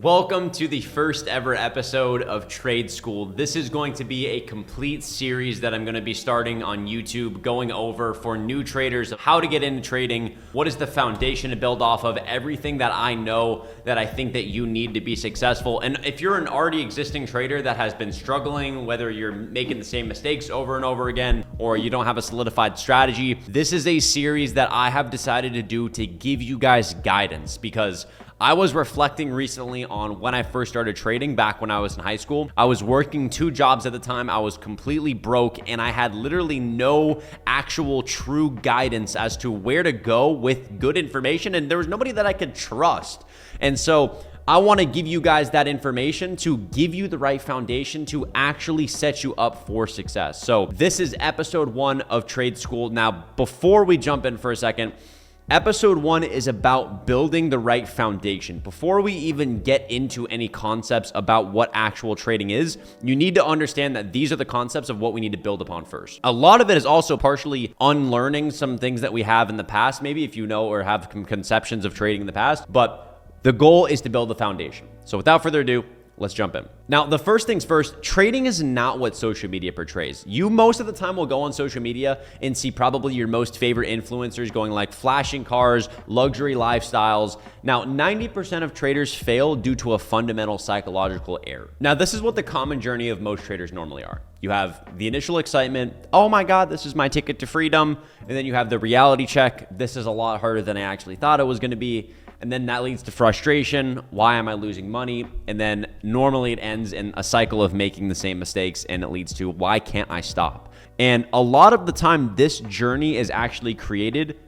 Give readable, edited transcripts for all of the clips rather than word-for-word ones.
Welcome to the first ever episode of Trade School. This is going to be a complete series that I'm going to be starting on YouTube, going over for new traders how to get into trading, what is the foundation to build off of, everything that I know that I think that you need to be successful. And if you're an already existing trader that has been struggling, whether you're making the same mistakes over and over again, or you don't have a solidified strategy, this is a series that I have decided to do to give you guys guidance, because I was reflecting recently on when I first started trading back when I was in high school. I was working 2 jobs at the time. I was completely broke and I had literally no actual true guidance as to where to go with good information, and there was nobody that I could trust. And so I want to give you guys that information to give you the right foundation to actually set you up for success. So this is episode 1 of Trade School. Now, before we jump in for a second, Episode 1 is about building the right foundation. Before we even get into any concepts about what actual trading is, you need to understand that these are the concepts of what we need to build upon first. A lot of it is also partially unlearning some things that we have in the past, maybe if you know or have conceptions of trading in the past, but the goal is to build the foundation. So without further ado, let's jump in. Now, the first things first, trading is not what social media portrays. You most of the time will go on social media and see probably your most favorite influencers going like flashing cars, luxury lifestyles. Now, 90% of traders fail due to a fundamental psychological error. Now, this is what the common journey of most traders normally are. You have the initial excitement, oh my God, this is my ticket to freedom. And then you have the reality check, this is a lot harder than I actually thought it was gonna be. And then that leads to frustration. Why am I losing money? And then normally it ends in a cycle of making the same mistakes, and it leads to why can't I stop? And a lot of the time, this journey is actually created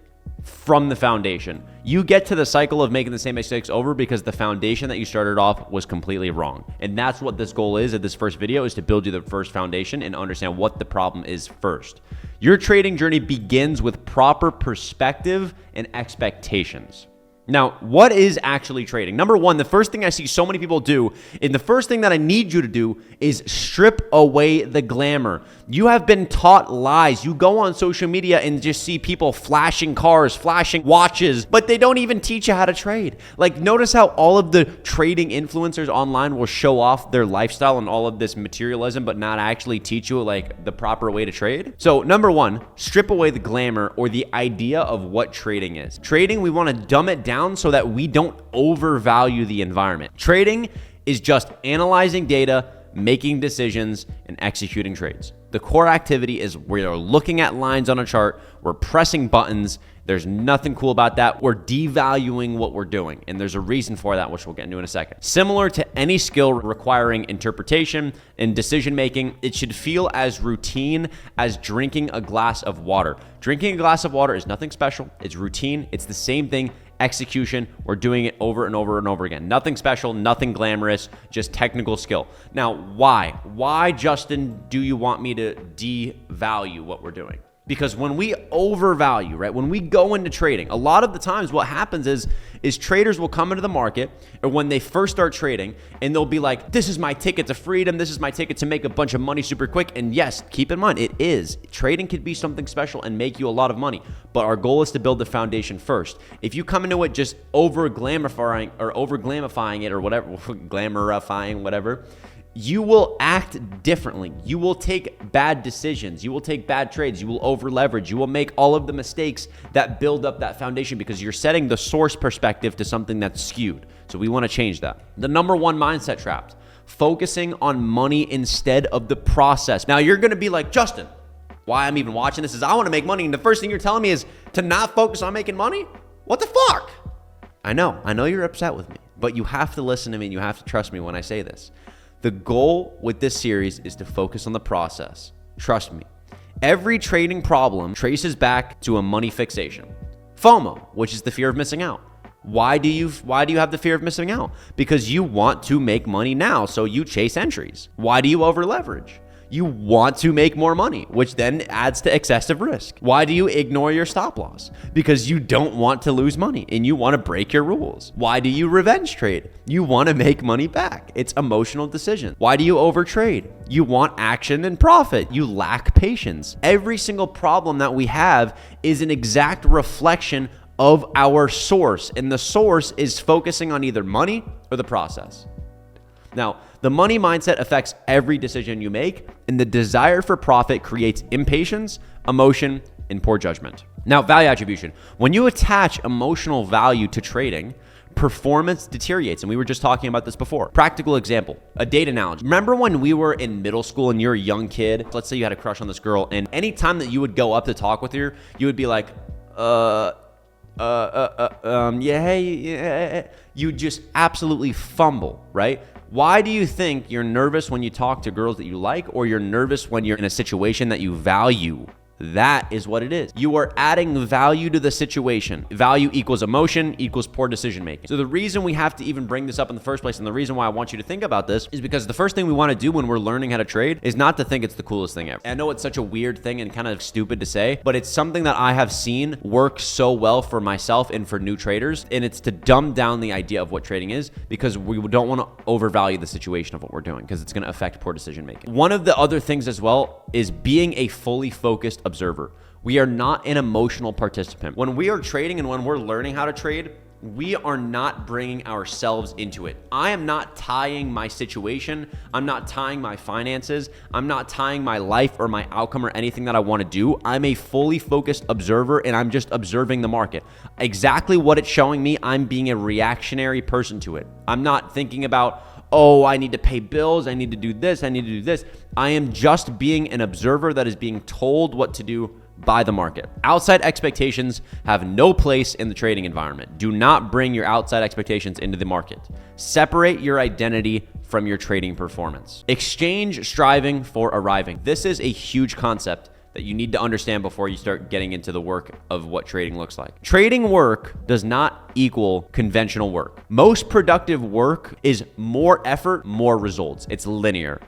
from the foundation. You get to the cycle of making the same mistakes over because the foundation that you started off was completely wrong. And that's what this goal is at this first video, is to build you the first foundation and understand what the problem is first. Your trading journey begins with proper perspective and expectations. Now, what is actually trading? Number one, the first thing I see so many people do, and the first thing that I need you to do, is strip away the glamour. You have been taught lies. You go on social media and just see people flashing cars, flashing watches, but they don't even teach you how to trade. Like, notice how all of the trading influencers online will show off their lifestyle and all of this materialism, but not actually teach you like the proper way to trade. So number one, strip away the glamour or the idea of what trading is. Trading, we want to dumb it down so that we don't overvalue the environment. Trading is just analyzing data, making decisions, and executing trades. The core activity is we're looking at lines on a chart, we're pressing buttons. There's nothing cool about that. We're devaluing what we're doing, and there's a reason for that, which we'll get into in a second. Similar to any skill requiring interpretation and decision making, it should feel as routine as drinking a glass of water. Drinking a glass of water is nothing special. It's routine. It's the same thing. Execution, we're doing it over and over and over again. Nothing special, nothing glamorous, just technical skill. Now, why? Why, Justin, do you want me to devalue what we're doing? Because when we overvalue, right, when we go into trading, a lot of the times what happens is traders will come into the market, or when they first start trading, and they'll be like, this is my ticket to freedom, this is my ticket to make a bunch of money super quick. And yes, keep in mind, it is. Trading could be something special and make you a lot of money, but our goal is to build the foundation first. If you come into it just over-glamifying it or whatever, glamourifying, whatever, you will act differently. You will take bad decisions. You will take bad trades. You will over leverage. You will make all of the mistakes that build up that foundation because you're setting the source perspective to something that's skewed. So we want to change that. The number one mindset trap, focusing on money instead of the process. Now you're going to be like, Justin, why I'm even watching this is I want to make money. And the first thing you're telling me is to not focus on making money? What the fuck? I know you're upset with me, but you have to listen to me and you have to trust me when I say this. The goal with this series is to focus on the process. Trust me. Every trading problem traces back to a money fixation. FOMO, which is the fear of missing out. Why do you have the fear of missing out? Because you want to make money now, so you chase entries. Why do you over leverage? You want to make more money, which then adds to excessive risk. Why do you ignore your stop loss? Because you don't want to lose money and you want to break your rules. Why do you revenge trade? You want to make money back. It's emotional decision. Why do you overtrade? You want action and profit. You lack patience. Every single problem that we have is an exact reflection of our source, and the source is focusing on either money or the process. Now, the money mindset affects every decision you make, and the desire for profit creates impatience, emotion, and poor judgment. Now, value attribution. When you attach emotional value to trading, performance deteriorates. And we were just talking about this before. Practical example, a date analogy. Remember when we were in middle school and you're a young kid? Let's say you had a crush on this girl, and anytime that you would go up to talk with her, you would be like, yeah. You just absolutely fumble, right? Why do you think you're nervous when you talk to girls that you like, or you're nervous when you're in a situation that you value? That is what it is. You are adding value to the situation. Value equals emotion equals poor decision making. So the reason we have to even bring this up in the first place, and the reason why I want you to think about this, is because the first thing we want to do when we're learning how to trade is not to think it's the coolest thing ever. I know it's such a weird thing and kind of stupid to say, but it's something that I have seen work so well for myself and for new traders. And it's to dumb down the idea of what trading is, because we don't want to overvalue the situation of what we're doing, because it's going to affect poor decision making. One of the other things as well is being a fully focused observer. We are not an emotional participant. When we are trading and when we're learning how to trade, we are not bringing ourselves into it. I am not tying my situation. I'm not tying my finances. I'm not tying my life or my outcome or anything that I want to do. I'm a fully focused observer, and I'm just observing the market. Exactly what it's showing me, I'm being a reactionary person to it. I'm not thinking about, oh, I need to pay bills, I need to do this, I need to do this. I am just being an observer that is being told what to do by the market. Outside expectations have no place in the trading environment. Do not bring your outside expectations into the market. Separate your identity from your trading performance. Exchange striving for arriving. This is a huge concept that you need to understand before you start getting into the work of what trading looks like. Trading work does not equal conventional work. Most productive work is more effort, more results. It's linear.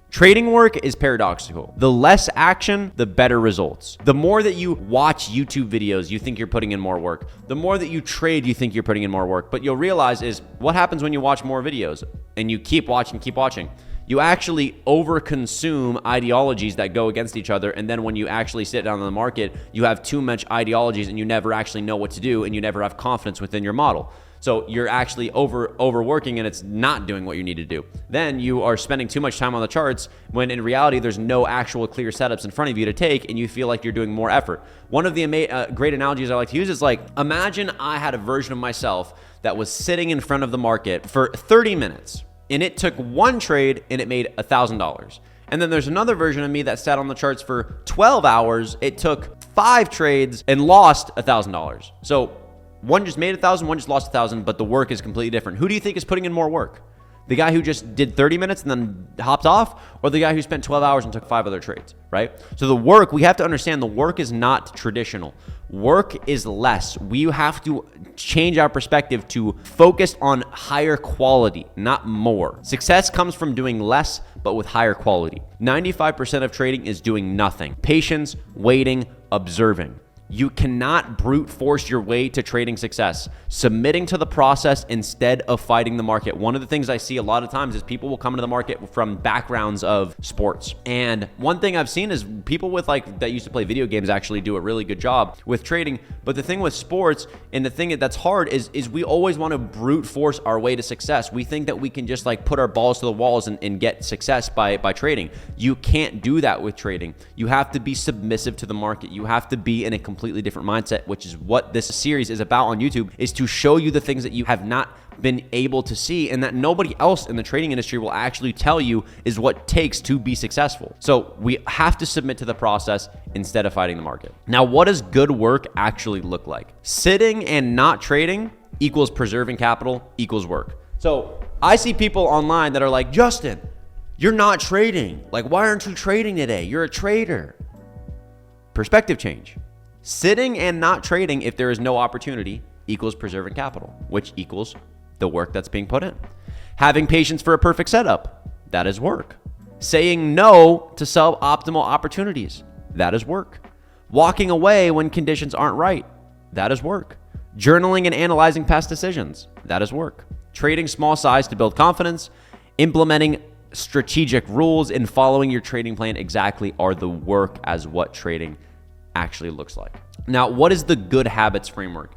Trading work is paradoxical. The less action, the better results. The more that you watch YouTube videos, you think you're putting in more work. The more that you trade, you think you're putting in more work. But you'll realize is what happens when you watch more videos and you keep watching. You actually overconsume ideologies that go against each other. And then when you actually sit down in the market, you have too much ideologies and you never actually know what to do, and you never have confidence within your model. So you're actually overworking, and it's not doing what you need to do. Then you are spending too much time on the charts when in reality there's no actual clear setups in front of you to take, and you feel like you're doing more effort. One of the great analogies I like to use is like, imagine I had a version of myself that was sitting in front of the market for 30 minutes, and it took one trade and it made $1,000. And then there's another version of me that sat on the charts for 12 hours. It took 5 trades and lost $1,000. So one just made 1,000, one just lost 1,000, but the work is completely different. Who do you think is putting in more work? The guy who just did 30 minutes and then hopped off, or the guy who spent 12 hours and took 5 other trades, right? So the work, we have to understand the work is not traditional. Work is less. We have to change our perspective to focus on higher quality, not more. Success comes from doing less, but with higher quality. 95% of trading is doing nothing. Patience, waiting, observing. You cannot brute force your way to trading success. Submitting to the process instead of fighting the market. One of the things I see a lot of times is people will come into the market from backgrounds of sports. And one thing I've seen is people with that used to play video games actually do a really good job with trading. But the thing with sports, and the thing that's hard is we always want to brute force our way to success. We think that we can just put our balls to the walls and get success by trading. You can't do that with trading. You have to be submissive to the market. You have to be in a completely different mindset, which is what this series is about on YouTube, is to show you the things that you have not been able to see and that nobody else in the trading industry will actually tell you is what it takes to be successful. So we have to submit to the process instead of fighting the market. Now, what does good work actually look like? Sitting and not trading equals preserving capital equals work. So I see people online that are like, Justin, you're not trading. Why aren't you trading today? You're a trader. Perspective change. Sitting and not trading if there is no opportunity equals preserving capital, which equals the work that's being put in. Having patience for a perfect setup, that is work. Saying no to suboptimal opportunities, that is work. Walking away when conditions aren't right, that is work. Journaling and analyzing past decisions, that is work. Trading small size to build confidence, implementing strategic rules, and following your trading plan exactly are the work as what trading actually looks like. Now, what is the good habits framework?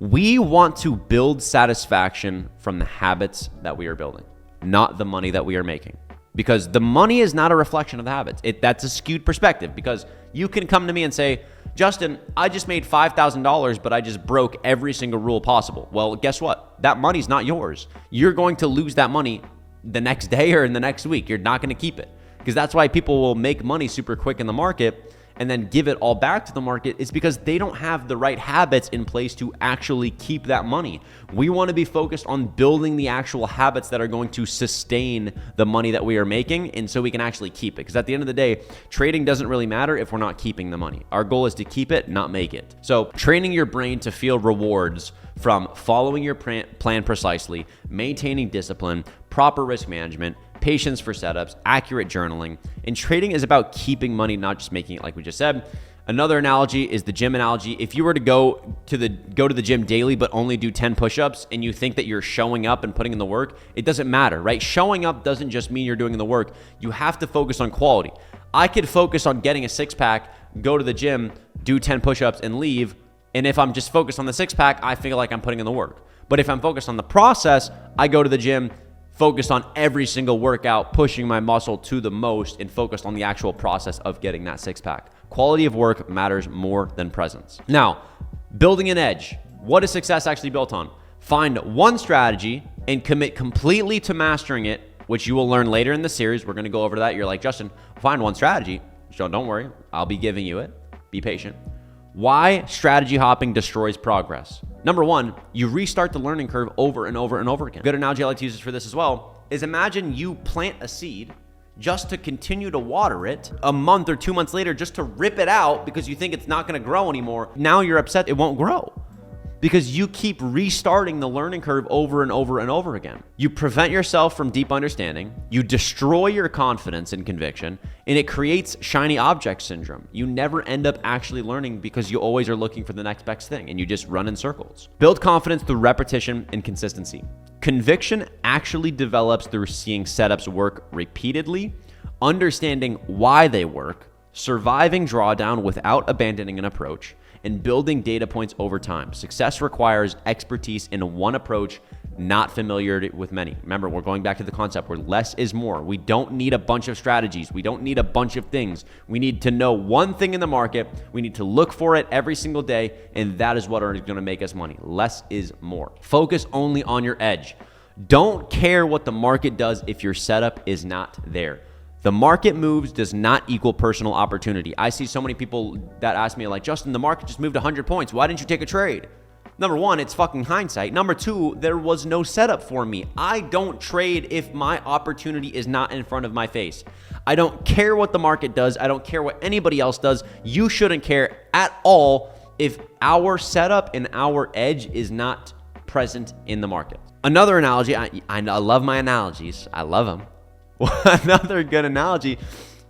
We want to build satisfaction from the habits that we are building, not the money that we are making. Because the money is not a reflection of the habits. That's a skewed perspective, because you can come to me and say, Justin, I just made $5,000, but I just broke every single rule possible. Well, guess what? That money's not yours. You're going to lose that money the next day or in the next week. You're not going to keep it, because that's why people will make money super quick in the market and then give it all back to the market. Is because they don't have the right habits in place to actually keep that money. We want to be focused on building the actual habits that are going to sustain the money that we are making, and so we can actually keep it. Because at the end of the day, trading doesn't really matter if we're not keeping the money. Our goal is to keep it, not make it. So training your brain to feel rewards from following your plan precisely, maintaining discipline, proper risk management, patience for setups, accurate journaling. And trading is about keeping money, not just making it, like we just said. Another analogy is the gym analogy. If you were to go to the gym daily but only do 10 push-ups, and you think that you're showing up and putting in the work, it doesn't matter, right? Showing up doesn't just mean you're doing the work. You have to focus on quality. I could focus on getting a six-pack, go to the gym, do 10 push-ups, and leave. And if I'm just focused on the six-pack, I feel like I'm putting in the work. But if I'm focused on the process, I go to the gym, focused on every single workout, pushing my muscle to the most, and focused on the actual process of getting that six-pack. Quality of work matters more than presence. Now, building an edge. What is success actually built on? Find one strategy and commit completely to mastering it, which you will learn later in the series. We're going to go over that. You're like, Justin, find one strategy. So don't worry. I'll be giving you it. Be patient. Why strategy hopping destroys progress. Number one, you restart the learning curve over and over and over again. Good analogy I like to use for this as well is, imagine you plant a seed just to continue to water it a month or 2 months later, just to rip it out because you think it's not going to grow anymore. Now you're upset it won't grow because you keep restarting the learning curve over and over and over again. You prevent yourself from deep understanding, you destroy your confidence and conviction, and it creates shiny object syndrome. You never end up actually learning because you always are looking for the next best thing and you just run in circles. Build confidence through repetition and consistency. Conviction actually develops through seeing setups work repeatedly, understanding why they work, surviving drawdown without abandoning an approach, and building data points over time. Success requires expertise in one approach, not familiarity with many. Remember, we're going back to the concept where less is more. We don't need a bunch of strategies. We don't need a bunch of things. We need to know one thing in the market. We need to look for it every single day, and that is what is going to make us money. Less is more. Focus only on your edge. Don't care what the market does if your setup is not there. The market moves does not equal personal opportunity. I see so many people that ask me like, Justin, the market just moved 100 points. Why didn't you take a trade? Number one, it's fucking hindsight. Number two, there was no setup for me. I don't trade if my opportunity is not in front of my face. I don't care what the market does. I don't care what anybody else does. You shouldn't care at all if our setup and our edge is not present in the market. Another analogy, I love my analogies. I love them. Another good analogy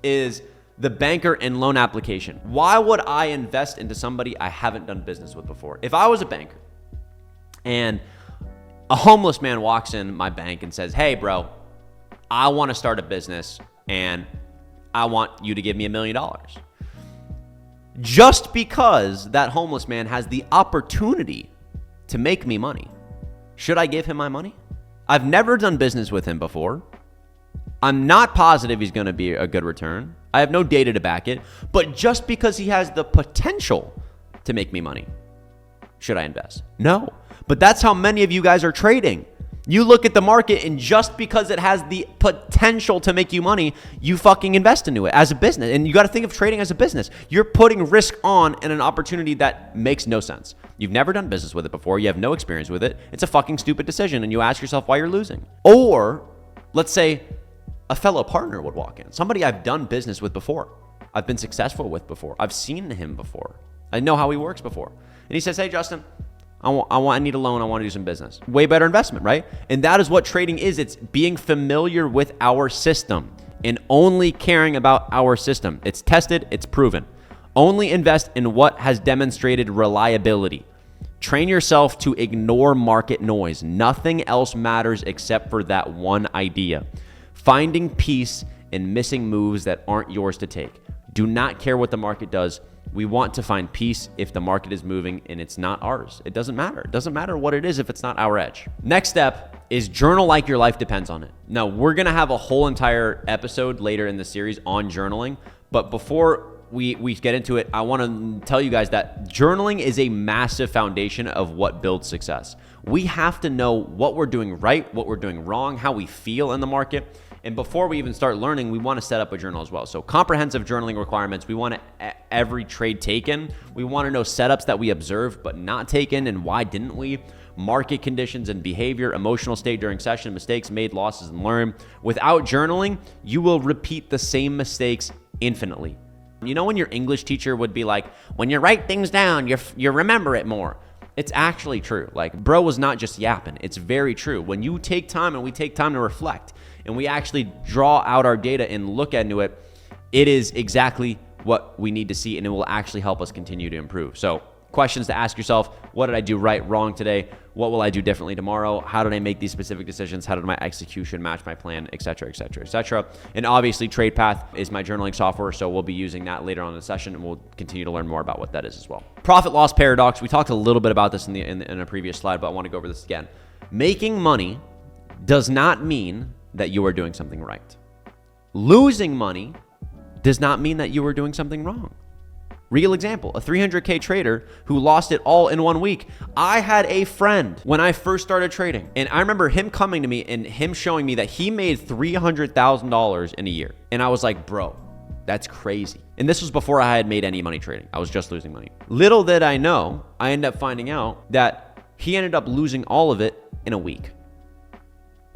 is the banker and loan application. Why would I invest into somebody I haven't done business with before? If I was a banker and a homeless man walks in my bank and says, hey, bro, I want to start a business and I want you to give me $1 million. Just because that homeless man has the opportunity to make me money, should I give him my money? I've never done business with him before. I'm not positive he's going to be a good return. I have no data to back it. But just because he has the potential to make me money, should I invest? No. But that's how many of you guys are trading. You look at the market, and just because it has the potential to make you money, you fucking invest into it as a business. And you got to think of trading as a business. You're putting risk on in an opportunity that makes no sense. You've never done business with it before. You have no experience with it. It's a fucking stupid decision, and you ask yourself why you're losing. Or let's say a fellow partner would walk in, somebody I've done business with before, I've been successful with before, I've seen him before, I know how he works before. And he says, hey, Justin, I need a loan, I want to do some business. Way better investment, right? And that is what trading is. It's being familiar with our system and only caring about our system. It's tested, it's proven. Only invest in what has demonstrated reliability. Train yourself to ignore market noise. Nothing else matters except for that one idea. Finding peace in missing moves that aren't yours to take. Do not care what the market does. We want to find peace if the market is moving and it's not ours. It doesn't matter. It doesn't matter what it is if it's not our edge. Next step is journal like your life depends on it. Now, we're going to have a whole entire episode later in the series on journaling, but before we get into it, I want to tell you guys that journaling is a massive foundation of what builds success. We have to know what we're doing right, what we're doing wrong, how we feel in the market. And before we even start learning, we want to set up a journal as well. So comprehensive journaling requirements. We want every trade taken. We want to know setups that we observed but not taken and why didn't we? Market conditions and behavior, emotional state during session, mistakes made, losses, and learn. Without journaling, you will repeat the same mistakes infinitely. You know when your English teacher would be like, when you write things down, you remember it more. It's actually true. Like, bro was not just yapping. It's very true. When you take time and we take time to reflect and we actually draw out our data and look into it, it is exactly what we need to see, and it will actually help us continue to improve. So questions to ask yourself: what did I do right, wrong today? What will I do differently tomorrow? How did I make these specific decisions? How did my execution match my plan, et cetera, et cetera, et cetera. And obviously TradePath is my journaling software, so we'll be using that later on in the session, and we'll continue to learn more about what that is as well. Profit loss paradox. We talked a little bit about this in a previous slide, but I want to go over this again. Making money does not mean that you are doing something right. Losing money does not mean that you are doing something wrong. Real example, a 300K trader who lost it all in 1 week. I had a friend when I first started trading, and I remember him coming to me and him showing me that he made $300,000 in a year. And I was like, bro, that's crazy. And this was before I had made any money trading. I was just losing money. Little did I know, I ended up finding out that he ended up losing all of it in a week.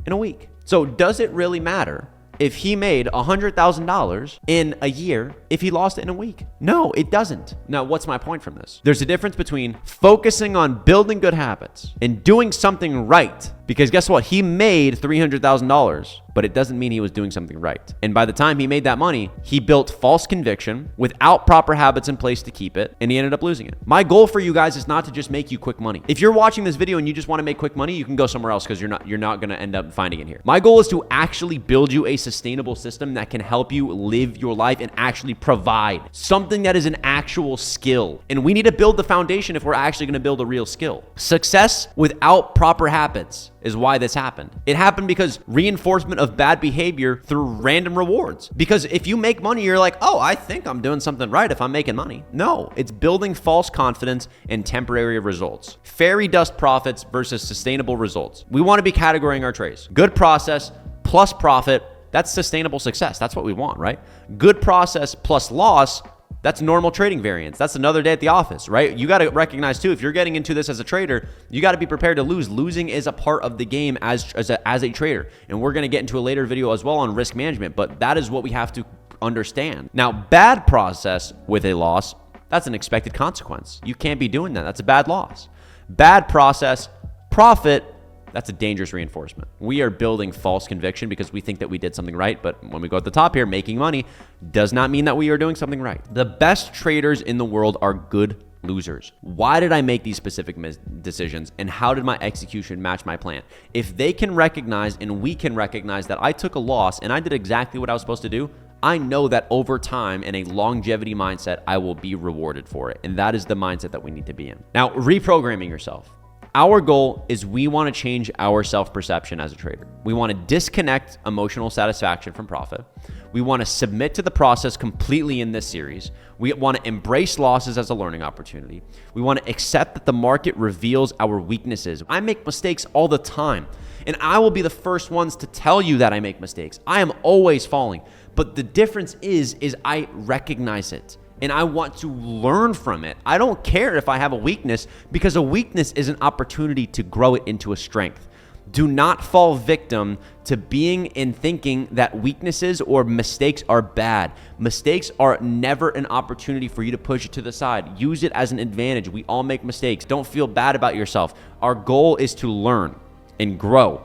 In a week. So does it really matter if he made $100,000 in a year if he lost it in a week? No, it doesn't. Now, what's my point from this? There's a difference between focusing on building good habits and doing something right. Because guess what? He made $300,000, but it doesn't mean he was doing something right. And by the time he made that money, he built false conviction without proper habits in place to keep it, and he ended up losing it. My goal for you guys is not to just make you quick money. If you're watching this video and you just want to make quick money, you can go somewhere else because you're not going to end up finding it here. My goal is to actually build you a sustainable system that can help you live your life and actually provide something that is an actual skill. And we need to build the foundation if we're actually going to build a real skill. Success without proper habits is why this happened. It happened because reinforcement of bad behavior through random rewards. Because if you make money, you're like, oh, I think I'm doing something right if I'm making money. No, it's building false confidence and temporary results. Fairy dust profits versus sustainable results. We want to be categorizing our trades. Good process plus profit, that's sustainable success. That's what we want, right? Good process plus loss, that's normal trading variance. That's another day at the office, right? You got to recognize too, if you're getting into this as a trader, you got to be prepared to lose. Losing is a part of the game as a trader. And we're going to get into a later video as well on risk management, but that is what we have to understand. Now, bad process with a loss, that's an expected consequence. You can't be doing that. That's a bad loss. Bad process, profit, that's a dangerous reinforcement. We are building false conviction because we think that we did something right. But when we go at the top here, making money does not mean that we are doing something right. The best traders in the world are good losers. Why did I make these specific decisions, and how did my execution match my plan? If they can recognize and we can recognize that I took a loss and I did exactly what I was supposed to do, I know that over time in a longevity mindset, I will be rewarded for it. And that is the mindset that we need to be in. Now, reprogramming yourself. Our goal is we want to change our self-perception as a trader. We want to disconnect emotional satisfaction from profit. We want to submit to the process completely in this series. We want to embrace losses as a learning opportunity. We want to accept that the market reveals our weaknesses. I make mistakes all the time, and I will be the first ones to tell you that I make mistakes. I am always falling, but the difference is I recognize it. And I want to learn from it. I don't care if I have a weakness, because a weakness is an opportunity to grow it into a strength. Do not fall victim to being and thinking that weaknesses or mistakes are bad. Mistakes are never an opportunity for you to push it to the side. Use it as an advantage. We all make mistakes. Don't feel bad about yourself. Our goal is to learn and grow.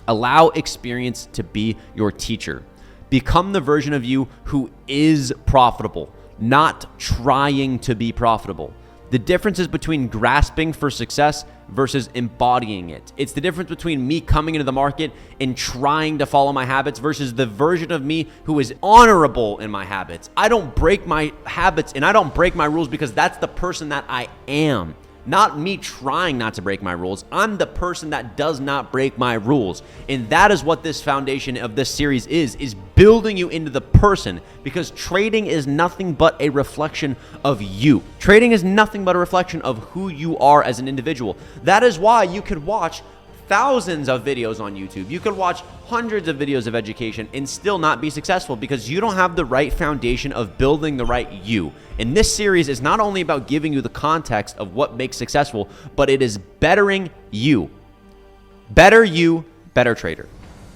Allow experience to be your teacher. Become the version of you who is profitable, not trying to be profitable. The difference is between grasping for success versus embodying it. It's the difference between me coming into the market and trying to follow my habits versus the version of me who is honorable in my habits. I don't break my habits and I don't break my rules because that's the person that I am. Not me trying not to break my rules. I'm the person that does not break my rules. And that is what this foundation of this series is building you into the person, because trading is nothing but a reflection of you. Trading is nothing but a reflection of who you are as an individual. That is why you could watch thousands of videos on YouTube. You could watch hundreds of videos of education and still not be successful because you don't have the right foundation of building the right you. And this series is not only about giving you the context of what makes successful, but it is bettering you. Better you, better trader.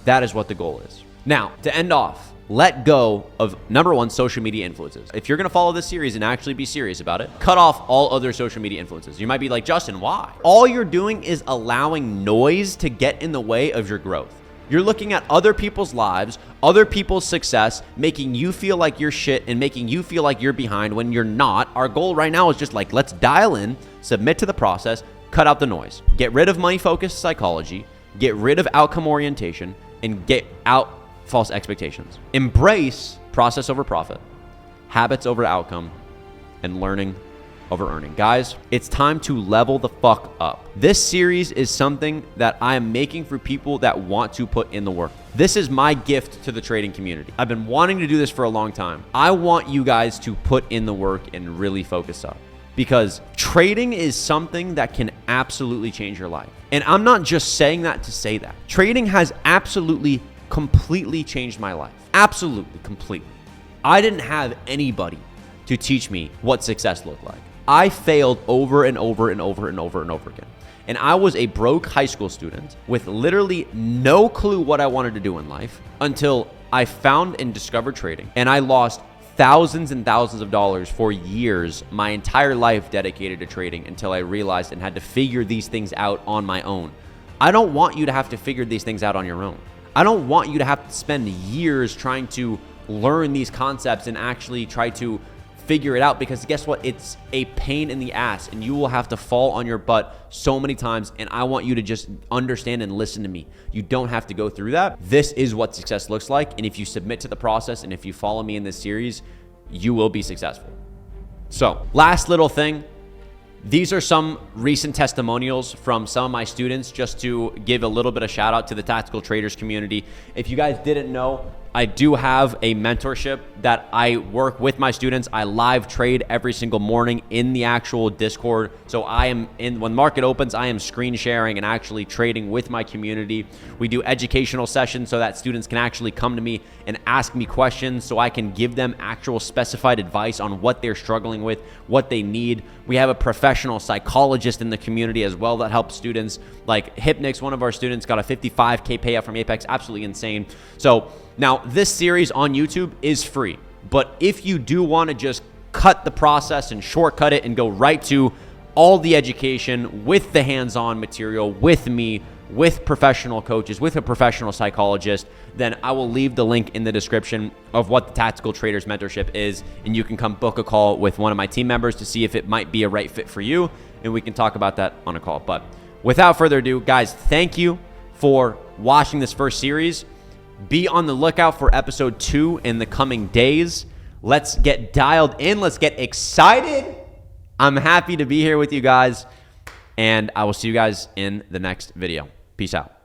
That is what the goal is. Now, to end off, let go of number one, social media influences. If you're gonna follow this series and actually be serious about it, cut off all other social media influences. You might be like, Justin, why? All you're doing is allowing noise to get in the way of your growth. You're looking at other people's lives, other people's success, making you feel like you're shit and making you feel like you're behind when you're not. Our goal right now is just like, let's dial in, submit to the process, cut out the noise. Get rid of money-focused psychology, get rid of outcome orientation, and get out false expectations. Embrace process over profit, habits over outcome, and learning over earning. Guys, it's time to level the fuck up. This series is something that I am making for people that want to put in the work. This is my gift to the trading community. I've been wanting to do this for a long time. I want you guys to put in the work and really focus up, because trading is something that can absolutely change your life. And I'm not just saying that to say that. Trading has absolutely completely changed my life. Absolutely, completely. I didn't have anybody to teach me what success looked like. I failed over and over and over and over and over again. And I was a broke high school student with literally no clue what I wanted to do in life until I found and discovered trading. And I lost thousands and thousands of dollars for years, my entire life dedicated to trading, until I realized and had to figure these things out on my own. I don't want you to have to figure these things out on your own. I don't want you to have to spend years trying to learn these concepts and actually try to figure it out, because guess what? It's a pain in the ass and you will have to fall on your butt so many times. And I want you to just understand and listen to me. You don't have to go through that. This is what success looks like. And if you submit to the process and if you follow me in this series, you will be successful. So, last little thing. These are some recent testimonials from some of my students, just to give a little bit of shout out to the tactical traders community. If you guys didn't know, I do have a mentorship that I work with my students. I live trade every single morning in the actual Discord. So I am when market opens, I am screen sharing and actually trading with my community. We do educational sessions so that students can actually come to me and ask me questions so I can give them actual specified advice on what they're struggling with, what they need. We have a professional psychologist in the community as well that helps students. Like Hypnix, one of our students, got a 55K payout from Apex. Absolutely insane. So now, this series on YouTube is free, but if you do want to just cut the process and shortcut it and go right to all the education with the hands-on material, with me, with professional coaches, with a professional psychologist, then I will leave the link in the description of what the Tactical Traders Mentorship is, and you can come book a call with one of my team members to see if it might be a right fit for you, and we can talk about that on a call. But without further ado, guys, thank you for watching this first series. Be on the lookout for episode 2 in the coming days. Let's get dialed in. Let's get excited. I'm happy to be here with you guys, and I will see you guys in the next video. Peace out.